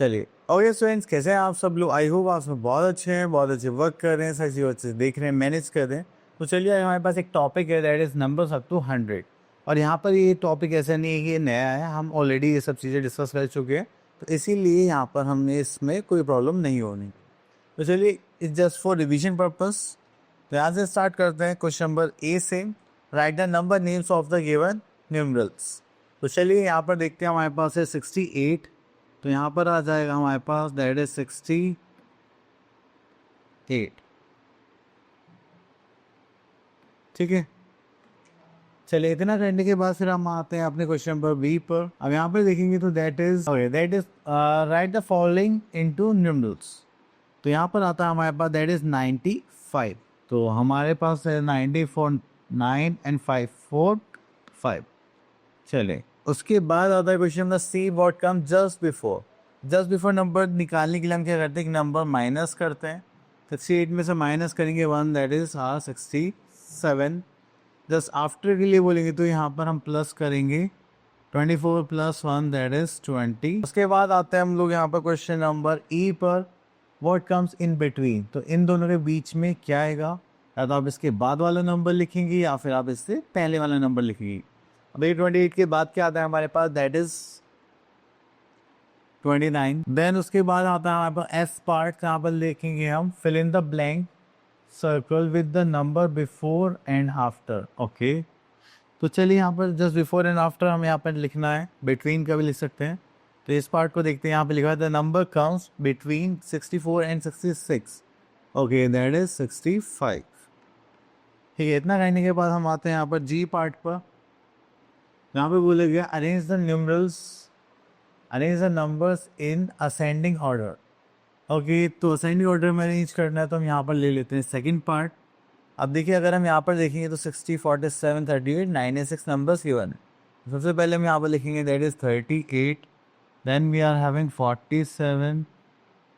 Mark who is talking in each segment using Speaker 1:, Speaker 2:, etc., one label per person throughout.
Speaker 1: चलिए okay students, कैसे हैं आप सब लोग? आई होप आप सब बहुत अच्छे हैं, बहुत अच्छे वर्क कर रहे हैं, सारी चीज़ें अच्छे से देख रहे हैं, मैनेज कर रहे हैं। तो चलिए हमारे पास एक टॉपिक है that is numbers up to 100। और यहाँ पर ये टॉपिक ऐसा नहीं है कि ये नया है, हम ऑलरेडी ये सब चीज़ें डिस्कस कर चुके हैं। तो इसीलिए यहाँ पर हमने इसमें कोई प्रॉब्लम नहीं होनी। तो चलिए it's just for revision purpose. तो यहाँ से स्टार्ट करते हैं क्वेश्चन नंबर ए से। Right the number names of the given numerals. तो चलिए यहाँ पर देखते हैं, हमारे पास है 68। तो यहाँ पर आ जाएगा हमारे पास दैट इज 68। ठीक है, चलिए इतना करने के बाद फिर हम आते हैं अपने क्वेश्चन नंबर बी पर। अब यहाँ पर देखेंगे तो that is right the following into numerals. तो यहाँ पर आता है हमारे पास दैट इज 95। तो हमारे पास है 94, 9 एंड 5, 4, 5। चले उसके बाद आता है question number C, what come just before. Just before number निकालने के लिए हम क्या करते हैं कि नंबर माइनस करते हैं। 68 में से माइनस करेंगे 1, दैट इज 67। जस्ट आफ्टर के लिए बोलेंगे तो यहाँ पर हम प्लस करेंगे 24 + 1 दैट इज 20। उसके बाद आते हैं हम लोग यहाँ पर क्वेश्चन नंबर ई पर, व्हाट कम्स इन बिटवीन। तो इन दोनों के बीच में क्या आएगा? या तो आप इसके बाद वाला नंबर लिखेंगे या फिर आप इससे पहले वाला नंबर लिखेंगे। अब 28 के बाद क्या आता है हमारे पास? That is 29। देन उसके बाद आता है हमारे पास एस पार्ट। यहाँ पर लिखेंगे हम fill in the blank circle with the number before and after. Okay, तो चलिए यहाँ पर जस्ट बिफोर एंड आफ्टर हम यहाँ पर लिखना है, बिटवीन का भी लिख सकते हैं। तो इस पार्ट को देखते हैं, यहाँ पे लिखा है the number comes between 64 and 66। Okay, that is 65। ठीक है, इतना कहने के बाद हम आते हैं यहाँ पर जी पार्ट पर। यहाँ पे बोला गया arrange the numbers in ascending order. Okay, तो असेंडिंग ऑर्डर में अरेंज करना है तो हम यहाँ पर ले लेते हैं सेकंड पार्ट। अब देखिए अगर हम यहाँ पर देखेंगे तो 60, 47, 38, 96 नंबर्स गिवन है। सबसे पहले हम यहाँ पर लिखेंगे that is 38, then we are having 47,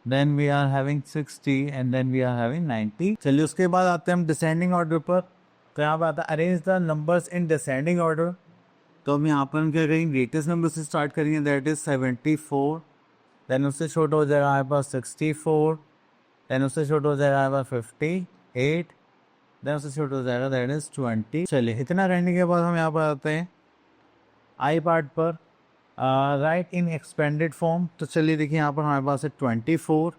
Speaker 1: then we are having 60 and then we are having 90। चलिए उसके बाद आते हैं हम डिसेंडिंग ऑर्डर पर। तो यहाँ पर आता है arrange the numbers in descending order. तो हम यहाँ पर हम क्या करेंगे, ग्रेटेस्ट नंबर से स्टार्ट करेंगे दैट इज 74। देन उससे छोटा हो जाएगा हमारे पास 64। देन उससे छोटा हो जाएगा हमारे पास 58। देन उससे छोटा हो जाएगा दैट इज 20। चलिए इतना करने के बाद हम यहाँ पर आते हैं आई पार्ट पर, राइट इन एक्सपेंडेड फॉर्म। तो चलिए देखिए यहाँ पर हमारे पास है 24।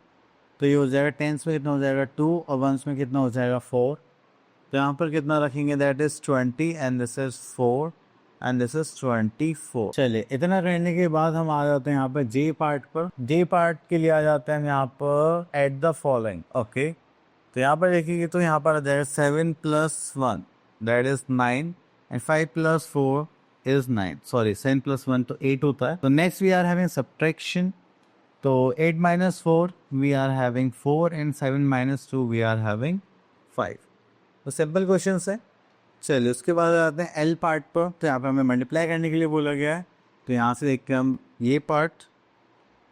Speaker 1: तो ये हो जाएगा टेंस में कितना हो जाएगा 2 और वंस में कितना हो जाएगा 4। तो यहाँ पर कितना रखेंगे that is 20 and this is 4 and this is 24। चलिए इतना करने के बाद हम आ जाते हैं यहाँ पर जे पार्ट पर। जे पार्ट के लिए आ जाते हैं यहाँ पर एट द फॉलोइंग। ओके, तो यहाँ पर देखेंगे तो यहाँ पर आ जाएगा 7 + 1 that is 9 and 5 + 4 is 9। Sorry 7 + 1 तो 8 होता है। तो next we are having subtraction. तो 8 - 4 we are having 4 and 7 - 2 we are having 5। तो सिंपल क्वेश्चन है। चलिए उसके बाद आते हैं एल पार्ट पर। तो यहाँ पर हमें मल्टीप्लाई करने के लिए बोला गया है। तो यहाँ से देखते हैं हम ये पार्ट।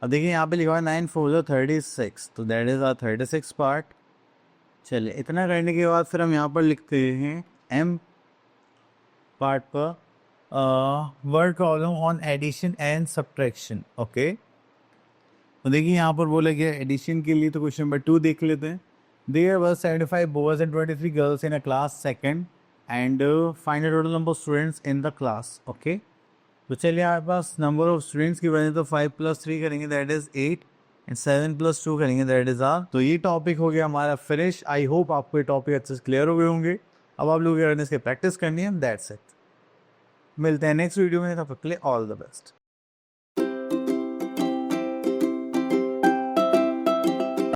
Speaker 1: अब देखिए यहाँ पे लिखा हुआ है 9 × 4 = 36। तो दैट इज आवर 36 पार्ट। चलिए इतना करने के बाद फिर हम यहाँ पर लिखते हैं एम पार्ट पर, word problem on addition and subtraction. Okay, तो देखिए यहाँ पर बोला गया एडिशन के लिए। तो क्वेश्चन नंबर 2 देख लेते हैं। There were 75 boys and 23 girls in a class second and find the total number of students in the class. Okay, तो चलिए हमारे पास नंबर ऑफ स्टूडेंट्स की वजह तो 5 + 3 करेंगे दैट इज 8 एंड 7 + 2 करेंगे दैट इज आर। तो ये टॉपिक हो गया हमारा फिनिश। आई होप आपको ये टॉपिक अच्छे से क्लियर हो गए होंगे। अब आप लोग इसकी प्रैक्टिस करनी है, दैट्स इट। मिलते हैं नेक्स्ट वीडियो में, तब तक के लिए ऑल द बेस्ट।